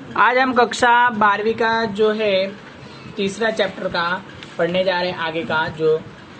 आज हम कक्षा 12वीं का जो है तीसरा चैप्टर का पढ़ने जा रहे हैं आगे का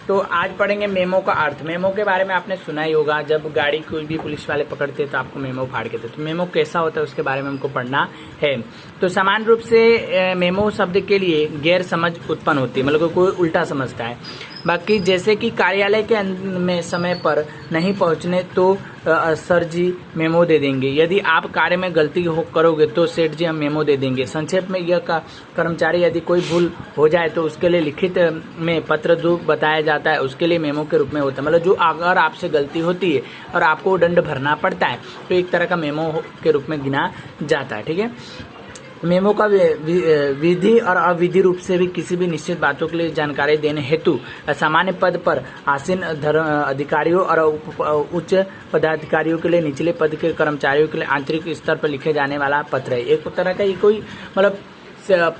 तो आज पढ़ेंगे मेमो का अर्थ। मेमो के बारे में आपने सुना ही होगा, जब गाड़ी कोई भी पुलिस वाले पकड़ते हैं तो आपको मेमो फाड़ के देते। तो मेमो कैसा होता है उसके बारे में हमको पढ़ना है। तो समान रूप से मेमो शब्द के लिए गैर समझ उत्पन्न होती है, मतलब कोई उल्टा समझता है। बाकी जैसे कि कार्यालय के में समय पर नहीं पहुंचने तो सर जी मेमो दे देंगे। यदि आप कार्य में गलती करोगे तो सेठ जी हम मेमो दे देंगे। संक्षेप में यह कर्मचारी यदि कोई भूल हो जाए तो उसके लिए लिखित में पत्र जो बताया जाता है उसके लिए मेमो के रूप में होता है। मतलब जो अगर आपसे गलती होती है और आपको दंड भरना पड़ता है तो एक तरह का मेमो के रूप में गिना जाता है। ठीक है, मेमो का विधि और अविधि रूप से भी किसी भी निश्चित बातों के लिए जानकारी देने हेतु सामान्य पद पर आसीन अधिकारियों और उच्च पदाधिकारियों के लिए निचले पद के कर्मचारियों के लिए आंतरिक स्तर पर लिखे जाने वाला पत्र है। एक तरह का ये कोई मतलब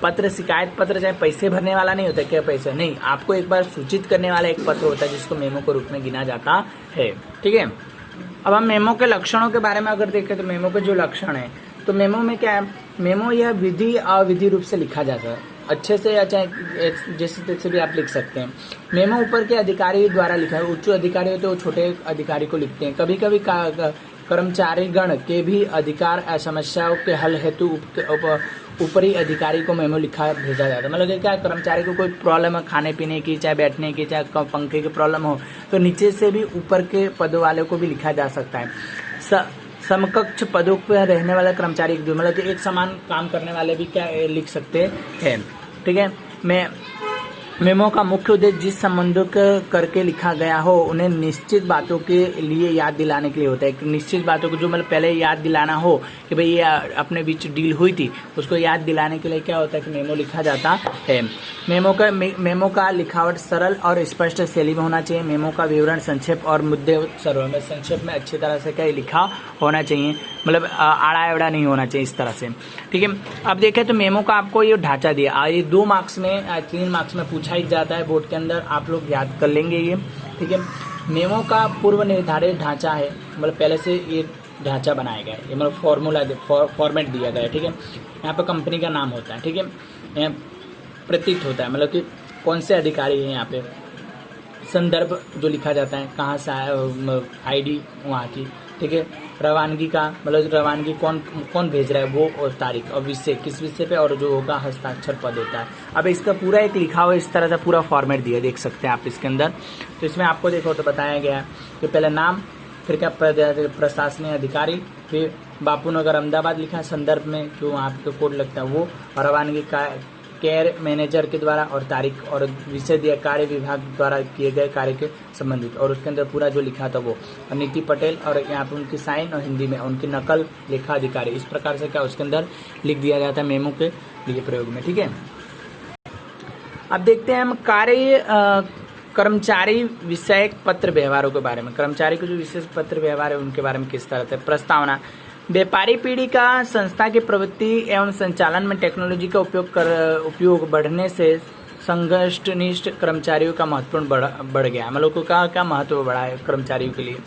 पत्र, शिकायत पत्र, चाहे पैसे भरने वाला नहीं होता। क्या पैसे नहीं, आपको एक बार सूचित करने वाला एक पत्र होता है जिसको मेमो के रूप में गिना जाता है। ठीक है, अब हम मेमो के लक्षणों के बारे में अगर देखें तो मेमो के जो लक्षण है तो मेमो में क्या है, मेमो यह विधि अविधि रूप से लिखा जाता है, अच्छे से या चाहे जैसे तैसे भी आप लिख सकते हैं। मेमो ऊपर के अधिकारी द्वारा लिखा है, उच्च अधिकारी होते हैं वो छोटे अधिकारी को लिखते हैं। कभी कभी कर्मचारी गण के भी अधिकार समस्याओं के हल हेतु ऊपरी अधिकारी को मेमो लिखा भेजा जाता है। मतलब क्या, कर्मचारी को कोई प्रॉब्लम है खाने पीने की, चाहे बैठने की, चाहे पंखे की प्रॉब्लम हो तो नीचे से भी ऊपर के पद वाले को भी लिखा जा सकता है। समकक्ष पदों पर रहने वाला कर्मचारी, मतलब एक समान काम करने वाले भी क्या लिख सकते हैं। ठीक है, मेमो का मुख्य उद्देश्य जिस संबंधों करके लिखा गया हो उन्हें निश्चित बातों के लिए याद दिलाने के लिए होता है। एक निश्चित बातों को जो मतलब पहले याद दिलाना हो कि भाई ये अपने बीच डील हुई थी, उसको याद दिलाने के लिए क्या होता है कि मेमो लिखा जाता है। मेमो का लिखावट सरल और स्पष्ट शैली में होना चाहिए। मेमो का विवरण संक्षेप और मुद्दे सरल में, संक्षेप में अच्छी तरह से क्या लिखा होना चाहिए, मतलब आड़ा एवड़ा नहीं होना चाहिए इस तरह से। ठीक है, अब देखें तो मेमो का आपको ये ढांचा दिया, ये 2 मार्क्स में 3 मार्क्स में पूछा ही जाता है बोर्ड के अंदर, आप लोग याद कर लेंगे ये। ठीक है, मेमो का पूर्व निर्धारित ढांचा है, मतलब पहले से ये ढांचा बनाया गया है, ये मतलब फॉर्मेट दिया गया है। ठीक है, यहाँ पे कंपनी का नाम होता है। ठीक है, यहाँ प्रतीत होता है, मतलब कि कौन से अधिकारी हैं, यहाँ पे संदर्भ जो लिखा जाता है, कहाँ से आया, आईडी वहाँ की। ठीक है, रवानगी का मतलब रवानगी कौन भेज रहा है वो, और तारीख, और विषय किस विषय पे, और जो होगा हस्ताक्षर पद होता है। अब इसका पूरा एक लिखा हुआ इस तरह से पूरा फॉर्मेट दिया, देख सकते हैं आप इसके अंदर। तो इसमें आपको देखो तो बताया गया कि पहले नाम, फिर क्या प्रशासनिक अधिकारी, फिर बापू नगर अहमदाबाद लिखा है संदर्भ में, जो वहाँ पे कोड लगता है वो, और रवानगी का केयर मैनेजर के द्वारा, और तारीख और विषय दिया कार्य विभाग द्वारा किए गए कार्य के संबंधित, और उसके अंदर पूरा जो लिखा था वो, और नीति पटेल, और यहाँ पे उनकी साइन और हिंदी में उनकी नकल लेखा अधिकारी। इस प्रकार से क्या उसके अंदर लिख दिया जाता है मेमो के लिए प्रयोग में। ठीक है, अब देखते हैं हम कर्मचारी विषयक पत्र व्यवहारों के बारे में। कर्मचारी को जो विशेष पत्र व्यवहार है उनके बारे में किस तरह से। प्रस्तावना, व्यापारी पीढ़ी का संस्था की प्रवृत्ति एवं संचालन में टेक्नोलॉजी का उपयोग बढ़ने से संगठनिष्ठ कर्मचारियों का महत्वपूर्ण बढ़ गया। मतलब को क्या महत्व बढ़ा है कर्मचारियों के लिए।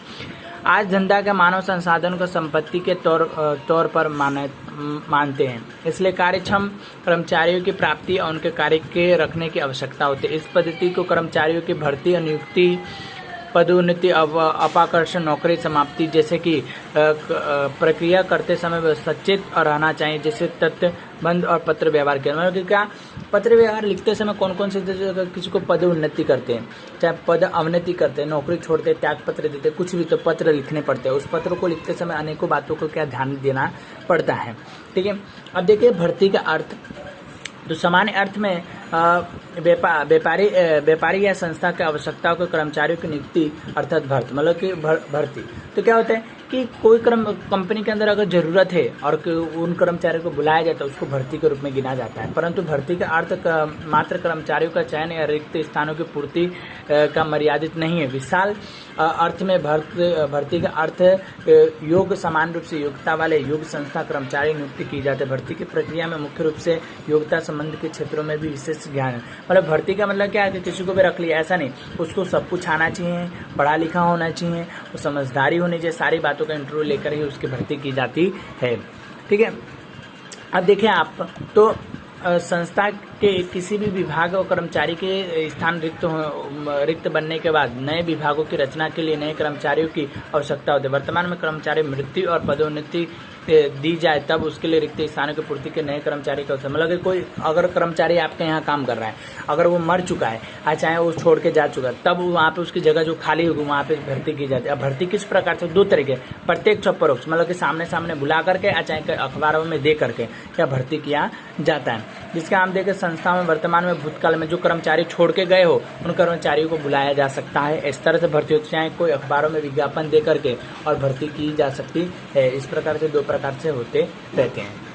आज धंधा का मानव संसाधन को संपत्ति के तौर पर मानते हैं, इसलिए कार्यक्षम कर्मचारियों की प्राप्ति और उनके कार्य के रखने की आवश्यकता होती है। इस पद्धति को कर्मचारियों की भर्ती और नियुक्ति, पदोन्नति, अपाकर्षण, नौकरी समाप्ति जैसे कि प्रक्रिया करते समय सचेत रहना चाहिए, जैसे तथ्यबंध और पत्र व्यवहार के। मतलब क्या, पत्र व्यवहार लिखते समय कौन कौन से, किसी को पद उन्नति करते हैं, चाहे पद अवनति करते हैं, नौकरी छोड़ते, त्याग पत्र देते हैं, कुछ भी तो पत्र लिखने पड़ते हैं। उस पत्र को लिखते समय अनेकों बातों को क्या ध्यान देना पड़ता है। ठीक है, अब देखिए भर्ती का अर्थ। तो सामान्य अर्थ में व्यापारी या संस्था की आवश्यकताओं के कर्मचारियों की नियुक्ति अर्थात मतलब कि भर्ती। तो क्या होता है कि कोई कंपनी के अंदर अगर जरूरत है और उन कर्मचारियों को बुलाया जाता है उसको भर्ती के रूप में गिना जाता है, परंतु भर्ती का अर्थ मात्र कर्मचारियों का चयन या रिक्त स्थानों की पूर्ति का मर्यादित नहीं है। विशाल अर्थ में भर्ती का अर्थ योग्य, समान रूप से योग्यता वाले योग्य संस्था कर्मचारी नियुक्ति की जाती है। भर्ती की प्रक्रिया में मुख्य रूप से योग्यता संबंध के क्षेत्रों में भी विशेष ज्ञान है। मतलब भर्ती का मतलब क्या है कि किसी को भी रख लिया ऐसा नहीं, उसको सब कुछ आना चाहिए, पढ़ा लिखा होना चाहिए, वो समझदारी होनी चाहिए, सारी बातों का इंटरव्यू लेकर ही उसकी भर्ती की जाती है। ठीक है, अब देखिए आप तो संस्था के किसी भी विभाग और कर्मचारी के स्थान रिक्त बनने के बाद नए विभागों की रचना के लिए नए कर्मचारियों की आवश्यकता होती है। वर्तमान में कर्मचारी मृत्यु और पदोन्नति दी जाए तब उसके लिए रिक्त स्थानों की पूर्ति के नए कर्मचारी का मतलब कि कोई अगर कर्मचारी आपके यहाँ काम कर रहा है, अगर वो मर चुका है या चाहे वो छोड़ के जा चुका है, तब वहाँ पे उसकी जगह जो खाली होगी वहाँ पे भर्ती की जाती है। अब भर्ती किस प्रकार से, दो तरीके, प्रत्यक्ष और परोक्ष, मतलब कि सामने सामने बुला करके या चाहे अखबारों में दे करके क्या भर्ती किया जाता है। जिसका हम देखें संस्था में वर्तमान में भूतकाल में जो कर्मचारी छोड़ के गए हो उन कर्मचारियों को बुलाया जा सकता है। इस तरह से भर्ती होती है, कोई अखबारों में विज्ञापन दे करके और भर्ती की जा सकती है। इस प्रकार से दो प्रकार से होते रहते हैं।